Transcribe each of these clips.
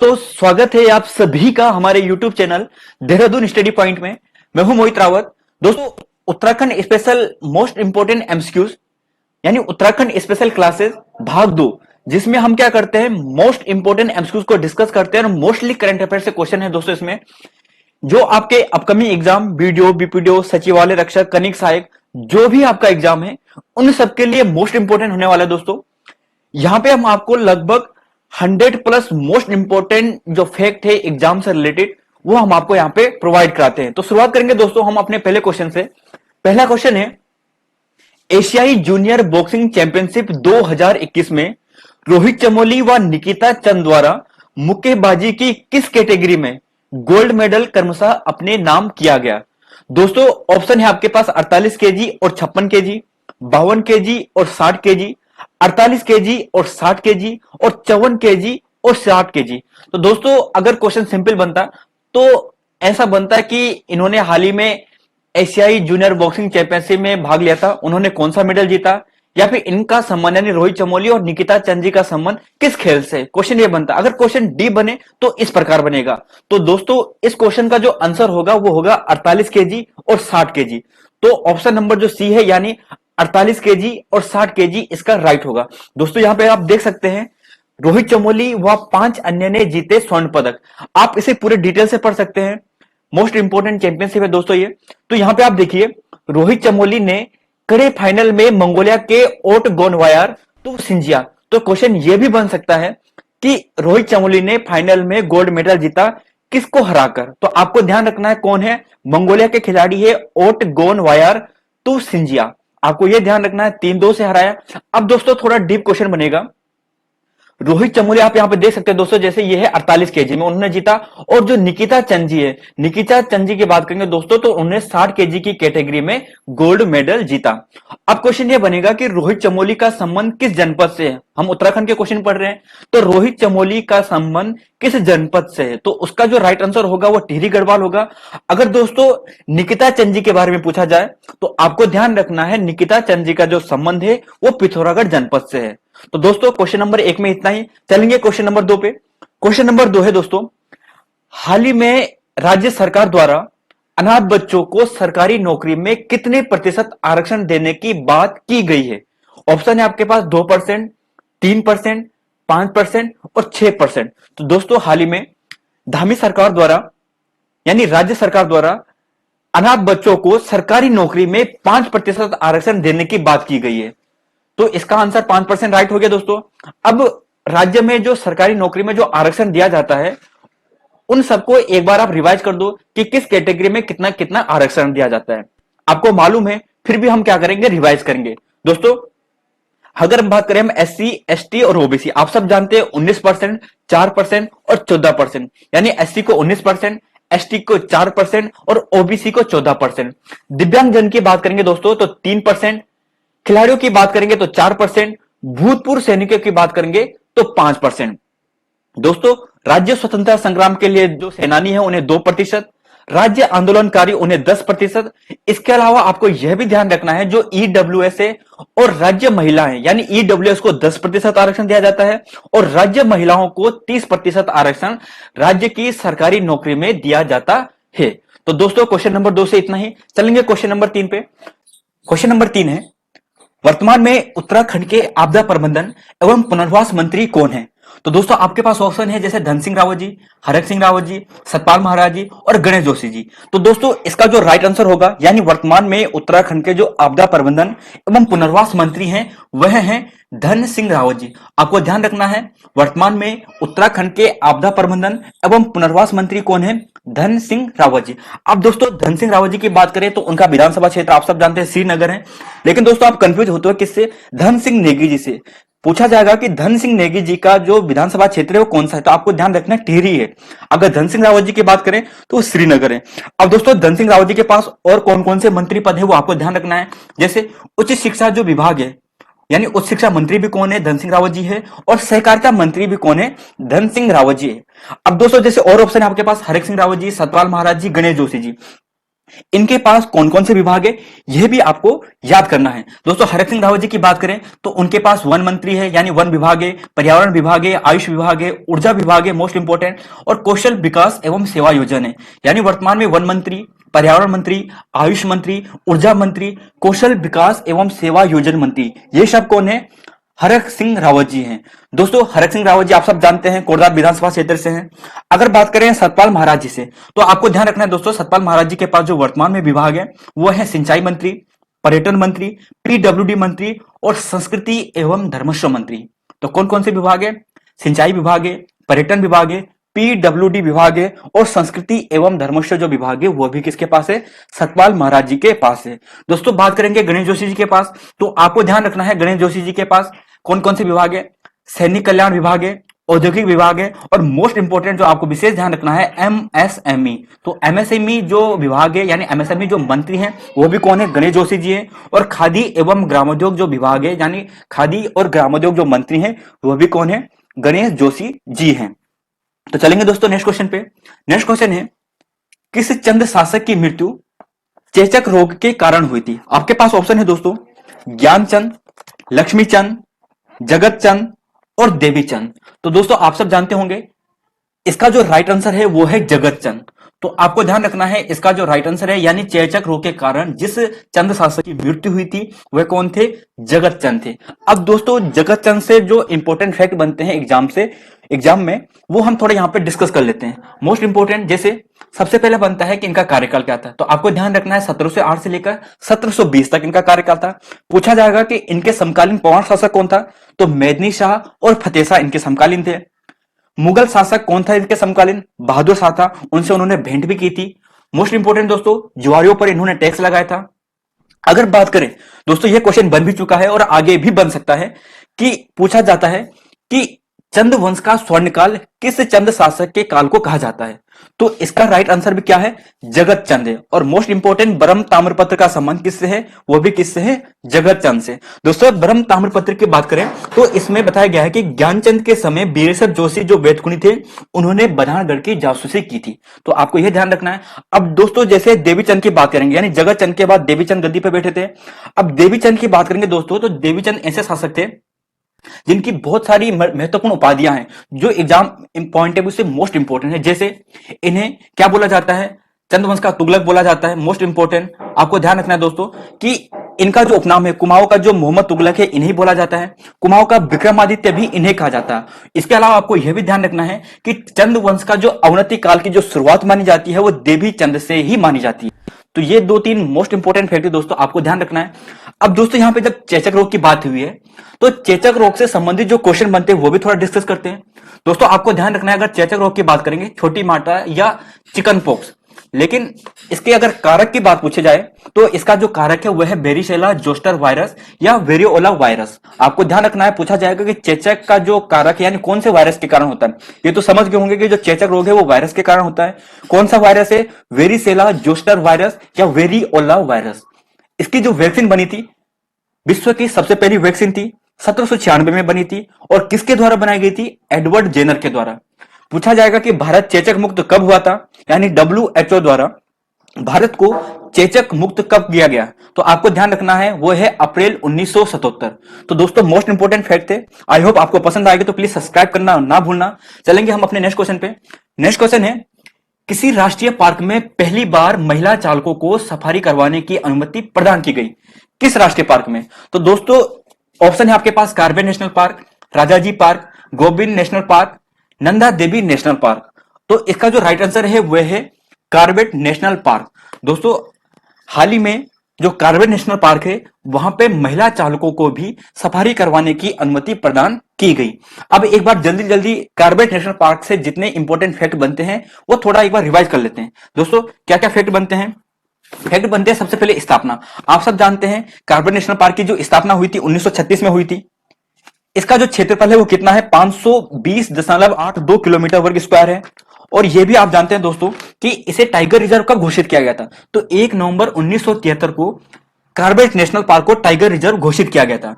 तो स्वागत है आप सभी का हमारे YouTube channel Dehradun study point में। मैं हूं मोहित रावत। दोस्तों, Uttarakhand special most important MCQs यानी उत्तराखंड स्पेशल क्लासेस भाग 2, जिसमें हम क्या करते हैं, मोस्ट इंपोर्टेंट एमसीक्यूज को डिस्कस करते हैं और मोस्टली करंट अफेयर से क्वेश्चन है दोस्तों। इसमें जो आपके अपकमिंग एग्जाम बीडीओ, बीपीडीओ, सचिवालय रक्षक, कनिक सहायक, जो भी आपका एग्जाम है उन सबके लिए मोस्ट इंपोर्टेंट होने वाला है दोस्तों। यहां पे हम आपको लगभग 100 प्लस मोस्ट इंपोर्टेंट जो फैक्ट है एग्जाम से रिलेटेड वो हम आपको यहां पे प्रोवाइड कराते हैं। तो शुरुआत करेंगे दोस्तों हम अपने पहले क्वेश्चन से। पहला क्वेश्चन है, एशियाई जूनियर बॉक्सिंग चैंपियनशिप 2021 में रोहित चमोली व निकिता चंद द्वारा मुक्केबाजी की किस कैटेगरी में गोल्ड मेडल क्रमशः अपने नाम किया गया? दोस्तों, ऑप्शन है आपके पास 48 केजी और 56 केजी, 52 केजी और 60 केजी, 48 केजी और 60 केजी और 54 केजी और 60 केजी। तो दोस्तों, अगर क्वेश्चन सिंपल बनता तो ऐसा बनता कि इन्होंने हाल ही में एशियाई जूनियर बॉक्सिंग चैंपियनशिप में भाग लिया था, उन्होंने कौन सा मेडल जीता, या फिर इनका संबंध यानी रोहित चमोली और निकिता चंद जी का संबंध किस खेल से, क्वेश्चन ये बनता। अगर क्वेश्चन डी बने तो इस प्रकार बनेगा। तो दोस्तों, इस क्वेश्चन का जो आंसर होगा वो होगा 48 केजी और 60 केजी। तो ऑप्शन नंबर जो सी है यानी 48 केजी और 60 केजी इसका राइट होगा। दोस्तों, यहां पे आप देख सकते हैं रोहित चमोली व 5 अन्य ने जीते स्वर्ण पदक। आप इसे पूरे डिटेल से पढ़ सकते हैं, मोस्ट इंपोर्टेंट चैंपियनशिप है दोस्तों ये। तो यहां पे आप देखिए, रोहित चमोली ने कड़े फाइनल में मंगोलिया के ओट गोनवायर तो सिंजिया। तो क्वेश्चन ये भी बन सकता है कि रोहित चमोली ने फाइनल में गोल्ड मेडल जीता किसको हराकर। तो आपको ध्यान रखना है कौन है, मंगोलिया के खिलाड़ी है ओट गोनवायर तो सिंजिया। आपको यह ध्यान रखना है, 3-2 से हराया। अब दोस्तों थोड़ा डीप क्वेश्चन बनेगा। रोहित चमोली आप यहां पे देख सकते हैं दोस्तों, जैसे ये है 48 केजी में उन्होंने जीता, और जो निकिता चंद जी है, निकिता चंद जी की बात करेंगे दोस्तों तो उन्होंने 60 केजी की कैटेगरी में गोल्ड मेडल जीता। अब क्वेश्चन ये बनेगा कि रोहित चमोली का संबंध किस जनपद से है। हम उत्तराखंड के क्वेश्चन पढ़ रहे हैं, तो रोहित चमोली का संबंध किस जनपद से है? तो उसका जो राइट आंसर होगा वो टिहरी गढ़वाल होगा। अगर दोस्तों निकिता चंद जी के बारे में पूछा जाए तो आपको ध्यान रखना है निकिता चंद जी का जो संबंध है वो पिथौरागढ़ जनपद से है। तो दोस्तों क्वेश्चन नंबर 1 में इतना ही। चलेंगे क्वेश्चन नंबर 2 पे। क्वेश्चन नंबर 2 है दोस्तों, हाल ही में राज्य सरकार द्वारा अनाथ बच्चों को सरकारी नौकरी में कितने प्रतिशत आरक्षण देने की बात की गई है? ऑप्शन है आपके पास 2%, 3%, 5% और 6%। तो दोस्तों, हाल ही में धामी सरकार द्वारा यानी राज्य सरकार द्वारा अनाथ बच्चों को सरकारी नौकरी में 5% आरक्षण देने की बात की गई है। तो इसका आंसर 5% राइट हो गया दोस्तों। अब राज्य में जो सरकारी नौकरी में जो आरक्षण दिया जाता है उन सबको एक बार आप रिवाइज कर दो कि किस कैटेगरी में कितना कितना आरक्षण दिया जाता है। आपको मालूम है, फिर भी हम क्या करेंगे, रिवाइज करेंगे दोस्तों। अगर हम बात करें हम एससी, एसटी और ओबीसी, आप सब जानते हैं 19%, 4% और 14%, यानी एससी को 19%, एसटी को 4% और ओबीसी को 14%। दिव्यांग जन की बात करेंगे दोस्तों तो 3%, खिलाड़ियों की बात करेंगे तो 4%, भूतपूर्व सैनिकों की बात करेंगे तो 5%। दोस्तों, राज्य स्वतंत्रता संग्राम के लिए जो सेनानी है उन्हें 2%, राज्य आंदोलनकारी उन्हें 10%। इसके अलावा आपको यह भी ध्यान रखना है जो ईडब्ल्यूएस है और राज्य महिलाएं यानी ईडब्ल्यूएस को 10% आरक्षण दिया जाता है और राज्य महिलाओं को 30% आरक्षण राज्य की सरकारी नौकरी में दिया जाता है। तो दोस्तों क्वेश्चन नंबर 2 से इतना ही। चलेंगे क्वेश्चन नंबर 3 पे। क्वेश्चन नंबर 3 है, वर्तमान में उत्तराखंड के आपदा प्रबंधन एवं पुनर्वास मंत्री कौन है? तो दोस्तों आपके पास ऑप्शन है जैसे धन सिंह रावत जी, हरक सिंह रावत जी, सतपाल महाराज जी और गणेश जोशी जी। तो दोस्तों इसका जो राइट आंसर होगा यानी वर्तमान में उत्तराखंड के जो आपदा प्रबंधन एवं पुनर्वास मंत्री हैं वह हैं धन सिंह रावत जी। आपको ध्यान रखना है वर्तमान में उत्तराखंड के आपदा प्रबंधन एवं पुनर्वास मंत्री कौन है? धन सिंह रावत जी। अब दोस्तों धन सिंह रावत जी की बात करें तो उनका विधानसभा क्षेत्र आप सब जानते हैं श्रीनगर है, लेकिन दोस्तों आप कंफ्यूज होते हो किससे? धन सिंह नेगी जी से। पूछा जाएगा कि धन सिंह नेगी जी का जो विधानसभा क्षेत्र है वो कौन सा है, तो आपको ध्यान रखना है टिहरी है। अगर धन सिंह रावत जी की बात करें तो श्रीनगर है। अब दोस्तों धन सिंह रावत जी के पास और कौन कौन से मंत्री पद है वो आपको ध्यान रखना है, जैसे उच्च शिक्षा जो विभाग है यानी उच्च शिक्षा मंत्री भी कौन है? धन सिंह रावत जी है। और सहकारिता मंत्री भी कौन है? धन सिंह रावत जी है। अब दोस्तों जैसे और ऑप्शन है आपके पास हरक सिंह रावत जी, सतपाल महाराज जी, गणेश जोशी जी। इनके पास कौन कौन से विभाग है यह भी आपको याद करना है। दोस्तों हरक सिंह रावत जी की बात करें तो उनके पास वन मंत्री है, यानी वन विभाग है, पर्यावरण विभाग है, आयुष विभाग है, ऊर्जा विभाग है मोस्ट इंपोर्टेंट, और कौशल विकास एवं सेवा योजन है। यानी वर्तमान में वन मंत्री, पर्यावरण मंत्री, आयुष मंत्री, ऊर्जा मंत्री, कौशल विकास एवं सेवा योजन मंत्री, ये सब कौन है? हरक सिंह रावत जी हैं। दोस्तों हरक सिंह रावत जी आप सब जानते हैं कोटद्वार विधानसभा क्षेत्र से हैं। अगर बात करें सतपाल महाराज जी से तो आपको ध्यान रखना है दोस्तों, सतपाल महाराज जी के पास जो वर्तमान में विभाग है वो है सिंचाई मंत्री, पर्यटन मंत्री, पीडब्ल्यूडी मंत्री और संस्कृति एवं धर्मस्व मंत्री। तो कौन कौन से विभाग है? सिंचाई विभाग है, पर्यटन विभाग है, पीडब्ल्यूडी विभाग है और संस्कृति एवं धर्मस्व जो विभाग है वो भी किसके पास है? सतपाल महाराज जी के पास है। दोस्तों बात करेंगे गणेश जोशी जी के पास, तो आपको ध्यान रखना है गणेश जोशी जी के पास कौन कौन से विभाग है? सैनिक कल्याण विभाग है, औद्योगिक विभाग है और मोस्ट इंपोर्टेंट जो आपको विशेष ध्यान रखना है एमएसएमई। तो एमएसएमई जो विभाग है यानी एमएसएमई जो मंत्री हैं वो भी कौन है? गणेश जोशी जी हैं। और खादी एवं ग्रामोद्योग जो विभाग है यानी खादी और ग्रामोद्योग जो मंत्री हैं वो भी कौन है? गणेश जोशी जी हैं। तो चलेंगे दोस्तों नेक्स्ट क्वेश्चन पे। नेक्स्ट क्वेश्चन है किस चंद शासक की मृत्यु चेचक रोग के कारण हुई थी? आपके पास ऑप्शन है दोस्तों ज्ञानचंद, लक्ष्मीचंद, जगतचंद और देवीचंद। तो दोस्तों आप सब जानते होंगे इसका जो राइट आंसर है वो है जगतचंद। तो आपको ध्यान रखना है इसका जो राइट आंसर है यानी चेचक रोग के कारण जिस चंद शासक की मृत्यु हुई थी वह कौन थे? जगतचंद थे। अब दोस्तों जगतचंद से जो इंपॉर्टेंट फैक्ट बनते हैं एग्जाम में वो हम थोड़ा यहाँ पे डिस्कस कर लेते हैं। मोस्ट इंपोर्टेंट जैसे सबसे पहले बनता है कि इनका कार्यकाल क्या था। तो आपको ध्यान रखना है 1708 से लेकर 1720 तक इनका कार्यकाल था। पूछा जाएगा कि इनके समकालीन पौराण शासक कौन था? तो मेदिनी शाह और फतेह शाह इनके समकालीन थे। मुगल शासक कौन था इनके समकालीन? बहादुर शाह था, उनसे उन्होंने भेंट भी की थी। मोस्ट इंपोर्टेंट दोस्तों ज्वारियों पर इन्होंने टैक्स लगाया था। अगर बात करें दोस्तों ये क्वेश्चन बन भी चुका है और आगे भी बन सकता है कि पूछा जाता है कि चंद वंश का स्वर्णकाल किस चंद शासक के काल को कहा जाता है? तो इसका राइट आंसर भी क्या है? जगतचंद है। और मोस्ट इंपोर्टेंट ब्रह्म ताम्रपत्र का संबंध किससे है? वो भी किससे है? जगतचंद से। दोस्तों ब्रह्म ताम्रपत्र की बात करें तो इसमें बताया गया है कि ज्ञानचंद के समय बीरेशर जोशी जो वेदकुनी थे उन्होंने बधानगढ़ की जासूसी की थी। तो आपको यह ध्यान रखना है। अब दोस्तों जैसे देवीचंद की बात करेंगे यानी जगतचंद के बाद देवीचंद गद्दी पर बैठे थे। अब देवीचंद की बात करेंगे दोस्तों तो देवीचंद ऐसे शासक थे जिनकी बहुत सारी महत्वपूर्ण उपाधियां हैं जो एग्जाम पॉइंट है उससे मोस्ट इंपोर्टेंट है। जैसे इन्हें क्या बोला जाता है? चंद्रवंश का तुगलक बोला जाता है। मोस्ट इंपोर्टेंट आपको ध्यान रखना है दोस्तों कि इनका जो उपनाम है कुमाऊं का जो मोहम्मद तुगलक है इन्हें बोला जाता है। कुमाऊं का विक्रमादित्य भी इन्हें कहा जाता है। इसके अलावा आपको यह भी ध्यान रखना है कि चंद वंश का जो अवनति काल की जो शुरुआत मानी जाती है वो देवी चंद से ही मानी जाती है। तो ये दो तीन मोस्ट इंपोर्टेंट फैक्टर दोस्तों आपको ध्यान रखना है। अब दोस्तों यहाँ पे जब चेचक रोग की बात हुई है तो चेचक रोग से संबंधित जो क्वेश्चन बनते हैं वो भी थोड़ा डिस्कस करते हैं। दोस्तों आपको ध्यान रखना है अगर चेचक रोग की बात करेंगे छोटी माता या चिकन पॉक्स, लेकिन इसके अगर कारक की बात पूछी जाए तो इसका जो कारक है वह है वेरिसेला जोस्टर वायरस या वेरियोला वायरस। आपको ध्यान रखना है पूछा जाएगा कि चेचक का जो कारक है यानी कौन से वायरस के कारण होता है। ये तो समझ गए होंगे कि जो चेचक रोग है वो वायरस के कारण होता है। कौन सा वायरस है? वेरिसेला जोस्टर वायरस या वेरियोला वायरस। इसकी जो वैक्सीन बनी थी विश्व की सबसे पहली वैक्सीन थी 1796 में बनी थी और किसके द्वारा बनाई गई थी? एडवर्ड जेनर के द्वारा। पूछा जाएगा कि भारत चेचक मुक्त कब हुआ था यानी WHO द्वारा भारत को चेचक मुक्त कब किया गया? तो आपको ध्यान रखना है वो है अप्रैल 1977। तो दोस्तों मोस्ट इंपोर्टेंट फैक्ट थे। आई होप आपको पसंद आएगा तो प्लीज सब्सक्राइब करना ना भूलना। चलेंगे हम अपने नेक्स्ट क्वेश्चन पे। नेक्स्ट क्वेश्चन है किसी राष्ट्रीय पार्क में पहली बार महिला चालकों को सफारी करवाने की अनुमति प्रदान की गई? किस राष्ट्रीय पार्क में? तो दोस्तों ऑप्शन है आपके पास Corbett National Park, Rajaji Park, Govind National Park, Nanda Devi National Park. तो इसका जो राइट आंसर है वह है कार्बेट नेशनल पार्क। दोस्तों हाल ही में जो कार्बेट नेशनल पार्क है वहां पे महिला चालकों को भी सफारी करवाने की अनुमति प्रदान की गई। अब एक बार जल्दी जल्दी कार्बेट नेशनल पार्क से जितने इंपॉर्टेंट फैक्ट बनते हैं वो थोड़ा एक बार रिवाइज कर लेते हैं। दोस्तों क्या क्या फैक्ट बनते हैं? फैक्ट बनते हैं सबसे पहले स्थापना। आप सब जानते हैं कार्बेट नेशनल पार्क की जो स्थापना हुई थी 1936 में हुई थी। इसका जो क्षेत्रफल है वो कितना है? 520.82 किलोमीटर वर्ग स्क्वायर है। और यह भी आप जानते हैं दोस्तों कि इसे टाइगर रिजर्व कब घोषित किया गया था? तो 1 नवंबर 1973 को कार्बेट नेशनल पार्क को टाइगर रिजर्व घोषित किया गया था।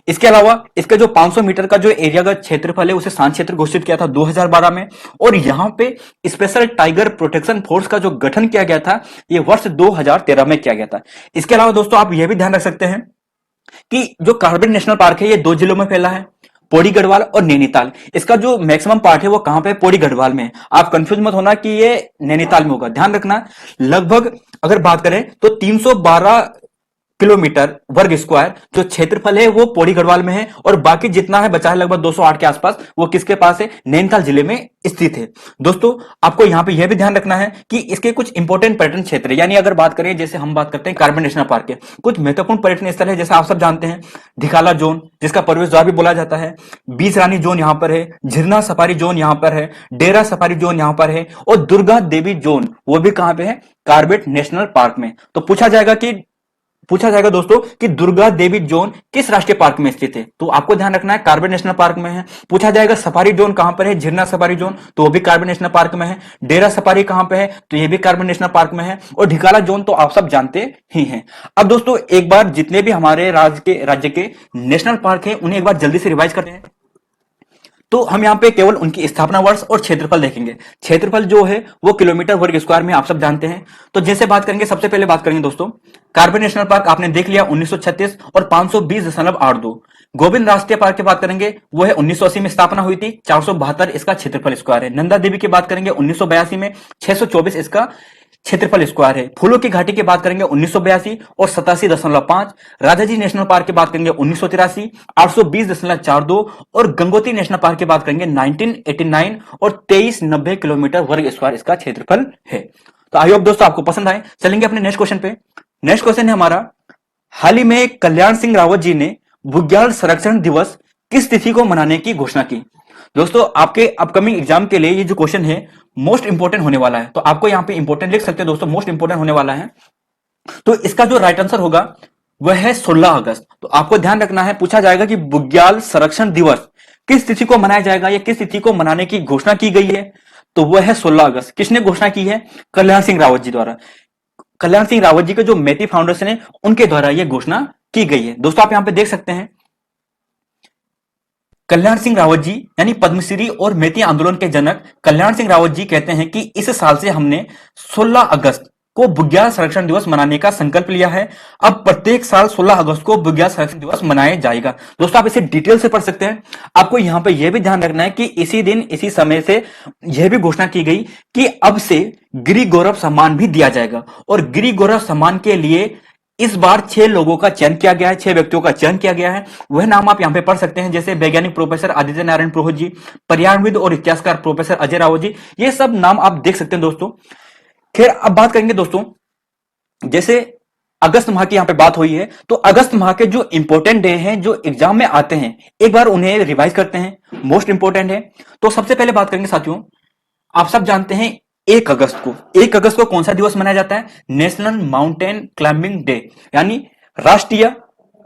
इसके अलावा इसका जो 500 मीटर का जो एरिया का क्षेत्रफल है उसे शांत क्षेत्र घोषित किया था 2012 में, और यहां पे स्पेशल टाइगर प्रोटेक्शन फोर्स का जो गठन किया गया था ये वर्ष 2013 में किया गया था। इसके अलावा दोस्तों आप यह भी ध्यान रख सकते हैं कि जो कार्बेट नेशनल पार्क है ये 2 जिलों में फैला है, पौड़ी गढ़वाल और नैनीताल। इसका जो मैक्सिमम पार्ट है वो कहां पे, पौड़ी गढ़वाल में है। आप कंफ्यूज मत होना कि ये नैनीताल में होगा, ध्यान रखना। लगभग अगर बात करें तो 312 किलोमीटर वर्ग स्क्वायर जो क्षेत्रफल है वो पौड़ी गढ़वाल में है, और बाकी जितना है बचा है लगभग 208 के आसपास वो किसके पास है, नैनीताल जिले में स्थित है। दोस्तों आपको यहां पे यह भी ध्यान रखना है कि इसके कुछ इंपॉर्टेंट पर्यटन क्षेत्र, यानी अगर बात करें जैसे हम बात करते हैं कार्बन नेशनल पार्क के कुछ महत्वपूर्ण पर्यटन स्थल है, जैसे आप सब जानते हैं ढिकाला जोन जिसका प्रवेश द्वार भी बोला जाता है, बीस रानी जोन यहां पर है, झिरना सफारी जोन यहां पर है, डेरा सफारी जोन यहां पर है, और दुर्गा देवी जोन वो भी कहां पे है, कार्बेट नेशनल पार्क में। तो पूछा जाएगा दोस्तों कि दुर्गा देवी जोन किस राष्ट्रीय पार्क में स्थित है, तो आपको ध्यान रखना है कार्बेट नेशनल पार्क में है। पूछा जाएगा सफारी जोन कहां पर है, झिरना सफारी जोन, तो वो भी कार्बेट नेशनल पार्क में है। डेरा सफारी कहां पे है, तो ये भी कार्बेट नेशनल पार्क में है। और ढिकाला जोन तो आप सब जानते ही हैं। अब दोस्तों एक बार जितने भी हमारे राज्य के नेशनल पार्क है उन्हें एक बार जल्दी से रिवाइज करते हैं। तो हम यहाँ पे केवल उनकी स्थापना वर्ष और क्षेत्रफल देखेंगे। क्षेत्रफल जो है वो किलोमीटर वर्ग स्क्वायर में आप सब जानते हैं। तो जैसे बात करेंगे, सबसे पहले बात करेंगे दोस्तों कार्बन नेशनल पार्क, आपने देख लिया 1936 और 520.82। गोविंद राष्ट्रीय पार्क की बात करेंगे वो है 1980 में स्थापना हुई थी, 472 इसका क्षेत्रफल स्क्वायर है। नंदा देवी की बात करेंगे 1982 में, 624 इसका क्षेत्रफल स्क्वायर है। फूलों की घाटी की बात करेंगे 1982 और 87.5। राजाजी नेशनल पार्क की बात करेंगे 1983, 820.42। और गंगोत्री नेशनल पार्क की बात करेंगे 1989 और 2390 किलोमीटर वर्ग स्क्वायर इसका क्षेत्रफल है। तो आई होप दोस्तों आपको पसंद आए। चलेंगे अपने नेक्स्ट क्वेश्चन पे। नेक्स्ट क्वेश्चन है हमारा, हाल ही में कल्याण सिंह रावत जी ने बुग्याल संरक्षण दिवस किस तिथि को मनाने की घोषणा की। दोस्तों आपके अपकमिंग एग्जाम के लिए ये जो क्वेश्चन है मोस्ट इंपोर्टेंट होने वाला है, तो आपको यहां पे इंपोर्टेंट लिख सकते हैं दोस्तों, मोस्ट इंपोर्टेंट होने वाला है। तो इसका जो राइट आंसर होगा वह है 16 अगस्त। तो आपको ध्यान रखना है, पूछा जाएगा कि बुग्याल संरक्षण दिवस किस तिथि को मनाया जाएगा या किस तिथि को मनाने की घोषणा की गई है, तो वह है 16 अगस्त। किसने घोषणा की है, कल्याण सिंह रावत जी द्वारा। कल्याण सिंह रावत जी के जो मेथी फाउंडेशन है उनके द्वारा यह घोषणा की गई है। दोस्तों आप यहां पे देख सकते हैं कल्याण सिंह रावत जी यानी पद्मश्री और मेती आंदोलन के जनक कल्याण सिंह रावत जी कहते हैं कि इस साल से हमने 16 अगस्त को बुग्याल संरक्षण दिवस मनाने का संकल्प लिया है। अब प्रत्येक साल 16 अगस्त को बुग्याल संरक्षण दिवस मनाया जाएगा। दोस्तों आप इसे डिटेल से पढ़ सकते हैं। आपको यहां पे यह भी ध्यान रखना है कि इसी दिन इसी समय से यह भी घोषणा की गई कि अब से गिरि गौरव सम्मान भी दिया जाएगा, और गिरि गौरव सम्मान के लिए इस बार 6 लोगों का चयन किया गया है, 6 व्यक्तियों का चयन किया गया है। वह नाम आप यहां पे पढ़ सकते हैं, जैसे वैज्ञानिक प्रोफेसर आदित्य नारायण प्रोहित जी, पर्यावरणविद और इतिहासकार प्रोफेसर अजय रावत जी, ये सब नाम आप देख सकते हैं दोस्तों। खैर अब बात करेंगे दोस्तों, जैसे अगस्त माह की यहां पे बात हुई है, तो अगस्त माह के जो इंपॉर्टेंट डे हैं जो एग्जाम में आते हैं एक बार उन्हें रिवाइज करते हैं, मोस्ट इंपॉर्टेंट है। तो सबसे पहले बात करेंगे साथियों, आप सब जानते हैं 1 अगस्त को कौन सा दिवस मनाया जाता है, नेशनल माउंटेन क्लाइंबिंग डे, यानी राष्ट्रीय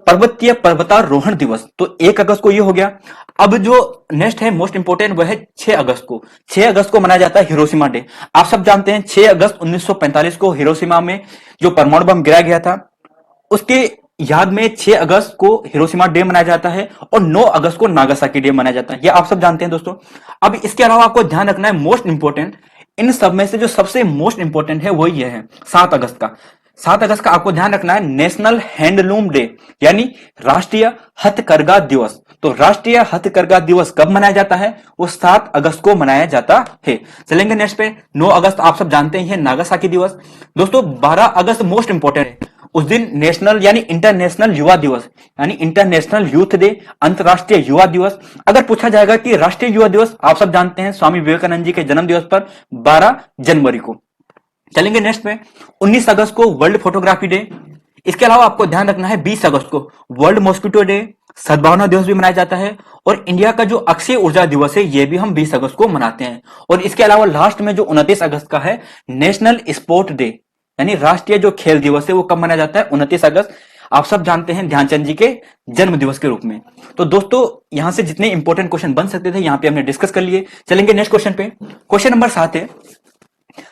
पर्वतीय पर्वतारोहण दिवस। तो 1 अगस्त को ये हो गया। अब जो नेक्स्ट है मोस्ट इंपोर्टेंट वह है 6 अगस्त को। 6 अगस्त को मनाया जाता है हिरोशिमा डे। आप सब जानते हैं 6 अगस्त 1945 को हिरोशिमा में जो परमाणु बम गिराया गया था उसके याद में 6 अगस्त को हिरोशिमा डे मनाया जाता है, और 9 अगस्त को नागासाकी डे मनाया जाता है। ये आप सब जानते हैं दोस्तों। अब इसके अलावा आपको ध्यान रखना है मोस्ट इंपोर्टेंट, इन सब में से जो सबसे मोस्ट इंपोर्टेंट है वो ये है 7 अगस्त का। 7 अगस्त का आपको ध्यान रखना है नेशनल हैंडलूम डे, यानी राष्ट्रीय हथकरघा दिवस। तो राष्ट्रीय हथकरघा दिवस कब मनाया जाता है, वो 7 अगस्त को मनाया जाता है। चलेंगे नेक्स्ट पे। 9 अगस्त आप सब जानते ही है नागासाकी दिवस। दोस्तों 12 अगस्त मोस्ट इंपोर्टेंट है, उस दिन नेशनल यानी इंटरनेशनल युवा दिवस यानी इंटरनेशनल यूथ डे, अंतरराष्ट्रीय युवा दिवस। अगर पूछा जाएगा कि राष्ट्रीय युवा दिवस, आप सब जानते हैं स्वामी विवेकानंद जी के जन्म दिवस पर 12 जनवरी को। चलेंगे नेक्स्ट पे। 19 अगस्त को वर्ल्ड फोटोग्राफी डे। इसके अलावा आपको ध्यान रखना है 20 अगस्त को वर्ल्ड मॉस्किटो डे, सद्भावना दिवस भी मनाया जाता है। और इंडिया का जो अक्षय ऊर्जा दिवस है ये भी हम 20 अगस्त को मनाते हैं। और इसके अलावा लास्ट में जो 29 अगस्त का है नेशनल स्पोर्ट डे, यानी राष्ट्रीय जो खेल दिवस है वो कब मनाया जाता है, 29 अगस्त। आप सब जानते हैं ध्यानचंद जी के जन्म दिवस के रूप में। तो दोस्तों यहां से जितने इंपॉर्टेंट क्वेश्चन बन सकते थे यहां पे हमने डिस्कस कर लिए। चलेंगे नेक्स्ट क्वेश्चन पे। क्वेश्चन नंबर 7 है,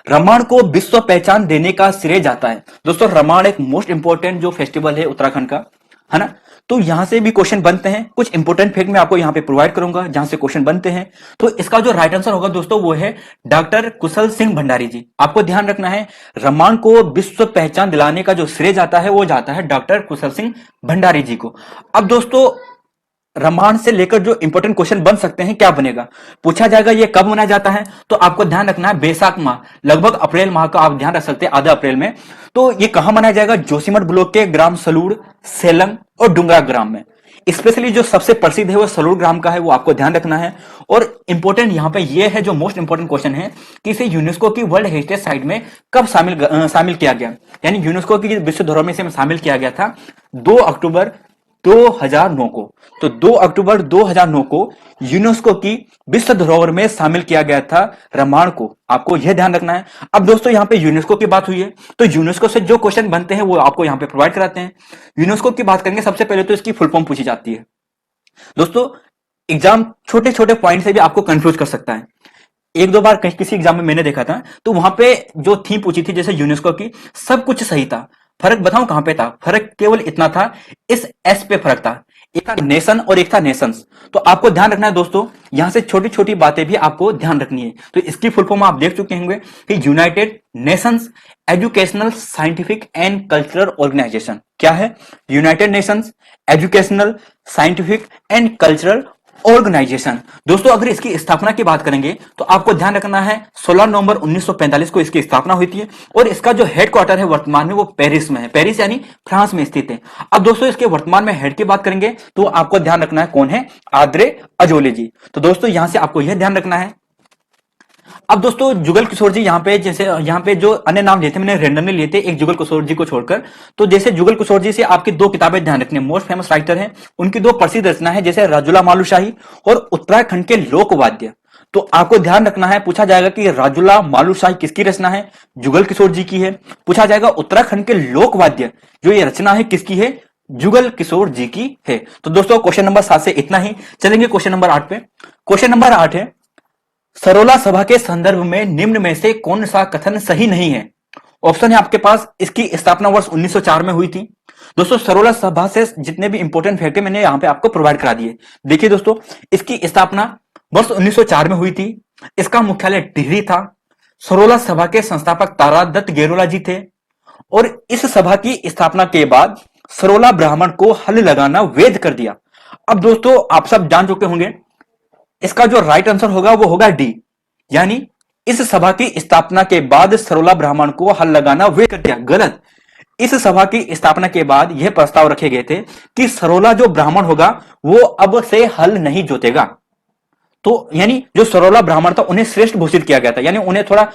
रामायण को विश्व पहचान देने का श्रेय जाता है। दोस्तों रामायण एक मोस्ट इंपोर्टेंट जो फेस्टिवल है उत्तराखंड का, है ना। तो यहां से भी क्वेश्चन बनते हैं, कुछ इंपोर्टेंट फैक्ट मैं आपको यहां पे प्रोवाइड करूंगा जहां से क्वेश्चन बनते हैं। तो इसका जो राइट आंसर होगा दोस्तों वो है डॉक्टर कुशल सिंह भंडारी जी। आपको ध्यान रखना है, रामायण को विश्व पहचान दिलाने का जो श्रेय जाता है वो जाता है डॉक्टर कुशल सिंह भंडारी जी को। अब दोस्तों रामायण से लेकर जो इंपॉर्टेंट क्वेश्चन बन सकते हैं, क्या बनेगा, पूछा जाएगा ये कब मनाया जाता है, तो आपको ध्यान रखना है बैसाख माह, लगभग अप्रैल माह का आप ध्यान रख सकते हैं, आधा अप्रैल में। तो ये कहां मनाया जाएगा, जोशीमठ ब्लॉक के ग्राम सलूड़, सेलम और डुंगरा ग्राम में। स्पेशली जो सबसे प्रसिद्ध है वो सलूड़ ग्राम का है, वो आपको ध्यान रखना है। और इंपॉर्टेंट यहां पे ये है, जो मोस्ट इंपॉर्टेंट क्वेश्चन है कि इसे यूनेस्को की वर्ल्ड हेरिटेज साइट में कब शामिल किया गया, यानी यूनेस्को की विश्व धरोहर में इसे शामिल किया गया था 2 अक्टूबर 2009 को। तो 2 अक्टूबर 2009 को यूनेस्को की विश्व धरोहर में शामिल किया गया था रामायण को, आपको यह ध्यान रखना है। अब दोस्तों यहां पे यूनेस्को की बात हुई है, तो यूनेस्को से जो क्वेश्चन बनते हैं वो आपको यहां पे प्रोवाइड कराते हैं। यूनेस्को की बात करेंगे, सबसे पहले तो इसकी फुल फॉर्म पूछी जाती है। दोस्तों एग्जाम छोटे छोटे पॉइंट से भी आपको कंफ्यूज कर सकता है। एक दो बार किसी एग्जाम में मैंने देखा था, तो वहां पे जो थीम पूछी थी जैसे यूनेस्को की, सब कुछ सही था, फर्क बताऊं कहां पे था, फर्क केवल इतना था, इस एस पे फर्क था, एक था नेशन और एक था नेशंस। तो आपको ध्यान रखना है दोस्तों, यहां से छोटी छोटी बातें भी आपको ध्यान रखनी है। तो इसकी फुल फॉर्म आप देख चुके होंगे कि United Nations Educational Scientific and Cultural Organization. क्या है, United Nations Educational Scientific and Cultural Organization. दोस्तों अगर इसकी स्थापना की बात करेंगे तो आपको ध्यान रखना है 16 नवंबर 1945 को इसकी स्थापना हुई थी, और इसका जो हेडक्वार्टर है वर्तमान में वो पेरिस में है, पेरिस यानी फ्रांस में स्थित है। अब दोस्तों इसके वर्तमान में हेड की बात करेंगे तो आपको ध्यान रखना है कौन है, आद्रे अजोले जी। तो दोस्तों यहां से आपको यह ध्यान रखना है। अब दोस्तों जुगल किशोर जी, यहाँ पे जैसे यहाँ पे जो अन्य नाम लिए थे मैंने रेंडमली लिए थे एक जुगल किशोर जी को छोड़कर। तो जैसे जुगल किशोर जी से आपकी दो किताबें ध्यान रखनी है, मोस्ट फेमस राइटर हैं, उनकी दो प्रसिद्ध रचना है जैसे राजुला मालुशाही और उत्तराखंड के लोकवाद्य। तो आपको ध्यान रखना है, पूछा जाएगा कि राजुला मालुशाही किसकी रचना है, जुगल किशोर जी की है। पूछा जाएगा उत्तराखंड के लोकवाद्य जो ये रचना है किसकी है, जुगल किशोर जी की है। तो दोस्तों क्वेश्चन नंबर 7 से इतना ही, चलेंगे क्वेश्चन नंबर 8 पे। क्वेश्चन नंबर 8 है, सरोला सभा के संदर्भ में निम्न में से कौन सा कथन सही नहीं है। ऑप्शन है आपके पास, इसकी स्थापना वर्ष 1904 में हुई थी। दोस्तों सरोला सभा से जितने भी इंपोर्टेंट फैक्ट है मैंने यहां पे आपको प्रोवाइड करा दिए। देखिए दोस्तों, इसकी स्थापना वर्ष 1904 में हुई थी, इसका मुख्यालय टिहरी था, सरोला सभा के संस्थापक तारादत्त गेरोला जी थे, और इस सभा की स्थापना के बाद सरोला ब्राह्मण को हल लगाना वैध कर दिया। अब दोस्तों आप सब जान चुके होंगे, इसका जो राइट आंसर होगा वो होगा डी, यानी इस सभा की स्थापना के बाद सरोला ब्राह्मण को हल लगाना वैध कर दिया। गलत, इस सभा की स्थापना के बाद यह प्रस्ताव रखे गए थे कि सरोला जो ब्राह्मण होगा वो अब से हल नहीं जोतेगा। तो यानी जो सरोला ब्राह्मण था उन्हें श्रेष्ठ घोषित किया गया था, यानी उन्हें थोड़ा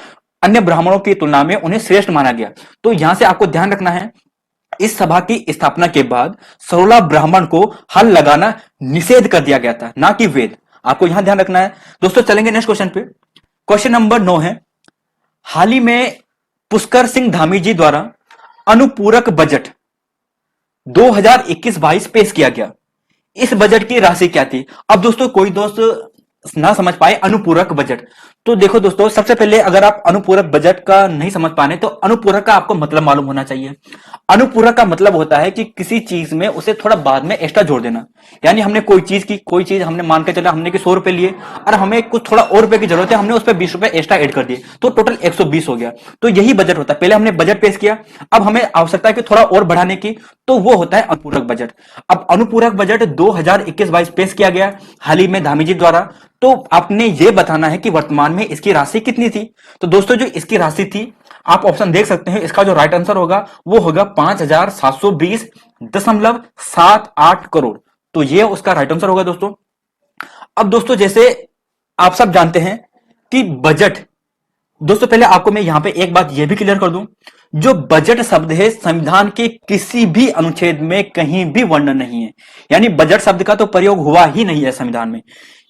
अन्य ब्राह्मणों की तुलना में उन्हें श्रेष्ठ माना गया। तो यहां से आपको ध्यान रखना है, इस सभा की स्थापना के बाद सरोला ब्राह्मण को हल लगाना निषेध कर दिया गया था, ना कि वेद। आपको यहां ध्यान रखना है। दोस्तों चलेंगे नेक्स्ट क्वेश्चन पे। क्वेश्चन नंबर 9 है, हाल ही में पुष्कर सिंह धामी जी द्वारा अनुपूरक बजट 2021-22 पेश किया गया। इस बजट की राशि क्या थी। अब दोस्तों कोई दोस्त ना समझ पाए अनुपूरक बजट, तो देखो दोस्तों सबसे पहले अगर आप अनुपूरक बजट का नहीं समझ पाने तो अनुपूरक का आपको मतलब मालूम होना चाहिए। अनुपूरक का मतलब होता है कि किसी चीज में उसे थोड़ा बाद में एक्स्ट्रा जोड़ देना, यानी हमने कोई चीज हमने मान के चला हमने कि 100 रुपए लिए और हमें कुछ थोड़ा और रुपए की जरूरत है, हमने उस पर 20 रुपए एक्स्ट्रा ऐड कर दिए तो टोटल 120 हो गया। तो यही बजट होता है, पहले हमने बजट पेश किया, अब हमें आवश्यकता है कि थोड़ा और बढ़ाने की, तो वो होता है अनुपूरक बजट। अब अनुपूरक बजट 2021-22 पेश किया गया हाल ही में धामी जी द्वारा, तो आपने ये बताना है कि वर्तमान में इसकी राशि कितनी थी। तो दोस्तों जो इसकी राशि थी आप ऑप्शन देख सकते हैं, इसका जो राइट आंसर होगा वो होगा 5,720.78 करोड़। तो ये उसका राइट आंसर होगा दोस्तों। अब दोस्तों जैसे आप सब जानते हैं कि बजट, दोस्तों पहले आपको मैं यहां पे एक बात यह भी क्लियर कर दूं, जो बजट शब्द है संविधान के किसी भी अनुच्छेद में कहीं भी वर्णन नहीं है, यानी बजट शब्द का तो प्रयोग हुआ ही नहीं है संविधान में।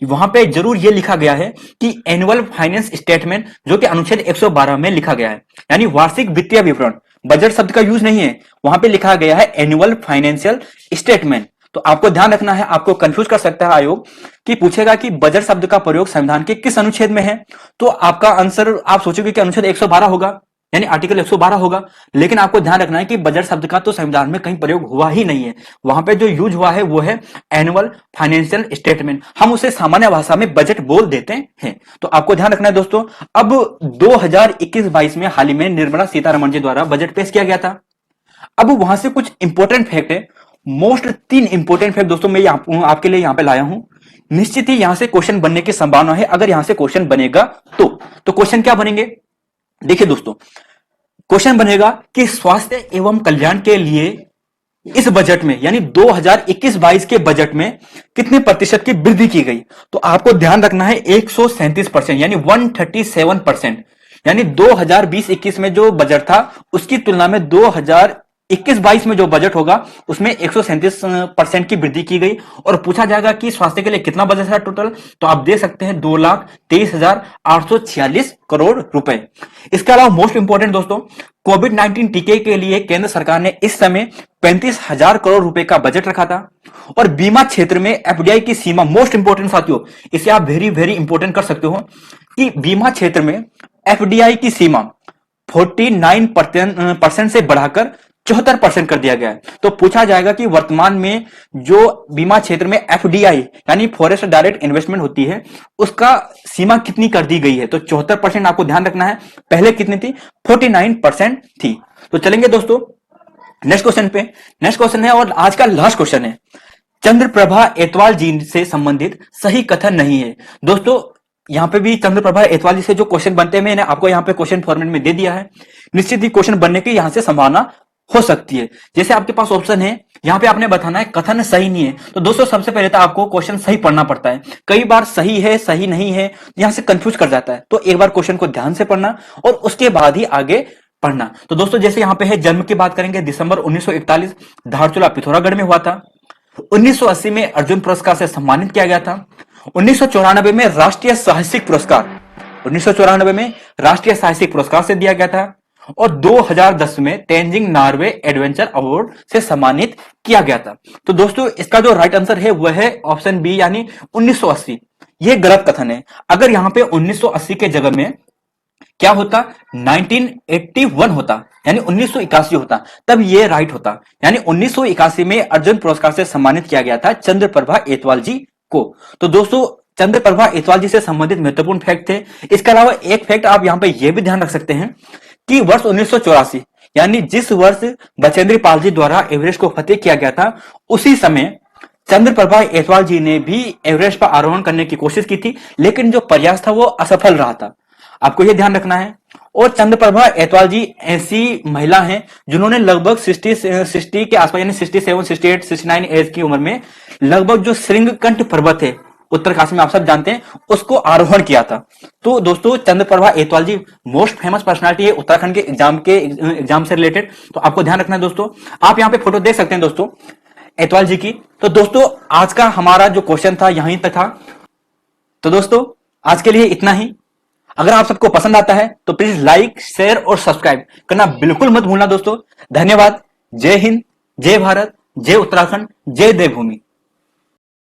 वहां पे जरूर यह लिखा गया है कि एनुअल फाइनेंस स्टेटमेंट, जो कि अनुच्छेद 112 में लिखा गया है, यानी वार्षिक वित्तीय विवरण। बजट शब्द का यूज नहीं है, वहां पे लिखा गया है एनुअल फाइनेंशियल स्टेटमेंट। तो आपको ध्यान रखना है, आपको कंफ्यूज कर सकता है आयोग कि पूछेगा कि बजट शब्द का प्रयोग संविधान के किस अनुच्छेद में है, तो आपका आंसर आप सोचोगे कि अनुच्छेद 112 होगा, यानी आर्टिकल 112 होगा। लेकिन आपको ध्यान रखना है कि बजट शब्द का तो संविधान में कहीं प्रयोग हुआ ही नहीं है। वहां पे जो यूज हुआ है वो है एनुअल फाइनेंशियल स्टेटमेंट, हम उसे सामान्य भाषा में बजट बोल देते हैं। तो आपको ध्यान रखना है दोस्तों। अब 2021-22 में हाल ही में निर्मला सीतारमण जी द्वारा बजट पेश किया गया था। अब वहां से कुछ इंपॉर्टेंट फैक्ट है, मोस्ट 3 इंपॉर्टेंट फैक्ट दोस्तों मैं आपके लिए यहां पे लाया हूं। निश्चित ही यहां से क्वेश्चन बनने की संभावना है, अगर यहां से क्वेश्चन बनेगा तो क्वेश्चन क्या बनेंगे, देखिए दोस्तों, क्वेश्चन बनेगा कि स्वास्थ्य एवं कल्याण के लिए इस बजट में यानी 2021-22 के बजट में कितने प्रतिशत की वृद्धि की गई। तो आपको ध्यान रखना है 137% यानी 137%, यानी 2020-21 में जो बजट था उसकी तुलना में 2021-22 में जो बजट होगा उसमें 137% की वृद्धि की गई। और पूछा जाएगा कि स्वास्थ्य के लिए कितना बजट है टोटल, तो आप देख सकते हैं 2,23,846 करोड़ रुपए। इसके अलावा मोस्ट इंपोर्टेंट दोस्तों, कोविड-19 टीके के लिए केंद्र सरकार ने इस समय 35,000 करोड़ रुपए का बजट रखा था। और बीमा क्षेत्र में एफडीआई की सीमा, मोस्ट इंपोर्टेंट साथियों, इसे आप वेरी वेरी इंपोर्टेंट कर सकते हो कि बीमा क्षेत्र में एफडीआई की सीमा 49% से बढ़ाकर 74% कर दिया गया है। तो पूछा जाएगा कि वर्तमान में जो बीमा क्षेत्र में एफडीआई यानी फॉरेस्ट डायरेक्ट इन्वेस्टमेंट होती है उसका सीमा कितनी कर दी गई है, तो 74% आपको ध्यान रखना है। पहले कितनी थी, 49% थी। तो चलेंगे दोस्तों नेक्स्ट क्वेश्चन पे। नेक्स्ट क्वेश्चन है और आज का लास्ट क्वेश्चन है, चंद्रप्रभा एतवाल जी से संबंधित सही कथन नहीं है। दोस्तों यहां पे भी चंद्रप्रभा एतवाल जी से जो क्वेश्चन बनते हैं मैंने आपको यहां पे क्वेश्चन फॉर्मेट में दे दिया है। निश्चित ही क्वेश्चन बनने की यहां से संभावना हो सकती है। जैसे आपके पास ऑप्शन है, यहां पे आपने बताना है कथन सही नहीं है। तो दोस्तों सबसे पहले तो आपको क्वेश्चन सही पढ़ना पड़ता है। कई बार सही है सही नहीं है यहां से कंफ्यूज कर जाता है। तो एक बार क्वेश्चन को ध्यान से पढ़ना और उसके बाद ही आगे पढ़ना। तो दोस्तों जैसे यहां पे है, जन्म की बात करेंगे, दिसंबर 1941 धारचूला पिथौरागढ़ में हुआ था। 1980 में अर्जुन पुरस्कार से सम्मानित किया गया था। 1994 में राष्ट्रीय साहसिक पुरस्कार 1994 में राष्ट्रीय साहसिक पुरस्कार से दिया गया था। और 2010 में तेंजिंग नॉर्वे एडवेंचर अवार्ड से सम्मानित किया गया था। तो दोस्तों इसका जो राइट आंसर है वह है ऑप्शन बी यानी 1980। यह गलत कथन है। अगर यहां पे 1980 के जगह में क्या होता, 1981 होता यानी 1981 होता, तब ये राइट होता। यानी 1981 में अर्जुन पुरस्कार से सम्मानित किया गया था चंद्रप्रभा एतवाल जी को। तो दोस्तों चंद्रप्रभा एतवाल जी से संबंधित महत्वपूर्ण फैक्ट थे। इसके अलावा एक फैक्ट आप यहां पे यह भी ध्यान रख सकते हैं कि वर्ष 1984 यानी जिस वर्ष बचेंद्री पाल जी द्वारा एवरेस्ट को फतेह किया गया था, उसी समय चंद्रप्रभा एतवाल जी ने भी एवरेस्ट पर आरोहण करने की कोशिश की थी, लेकिन जो प्रयास था वो असफल रहा था। आपको यह ध्यान रखना है। और चंद्रप्रभा एतवाल जी ऐसी महिला हैं जिन्होंने लगभग 60 के आसपास यानी 67, 68, 69 एज की उम्र में लगभग जो श्रृंगकंठ पर्वत है उत्तरकाशी में, आप सब जानते हैं, उसको आरोहण किया था। तो दोस्तों चंद्रप्रभा एतवाल जी मोस्ट फेमस पर्सनालिटी है उत्तराखंड के एग्जाम से रिलेटेड। तो आपको ध्यान रखना है दोस्तों। आप यहाँ पे फोटो देख सकते हैं दोस्तों एतवाल जी की। तो दोस्तों आज का हमारा जो क्वेश्चन था यहीं तक था। तो दोस्तों आज के लिए इतना ही। अगर आप सबको पसंद आता है तो प्लीज लाइक शेयर और सब्सक्राइब करना बिल्कुल मत भूलना दोस्तों। धन्यवाद। जय हिंद, जय भारत, जय उत्तराखंड, जय देवभूमि।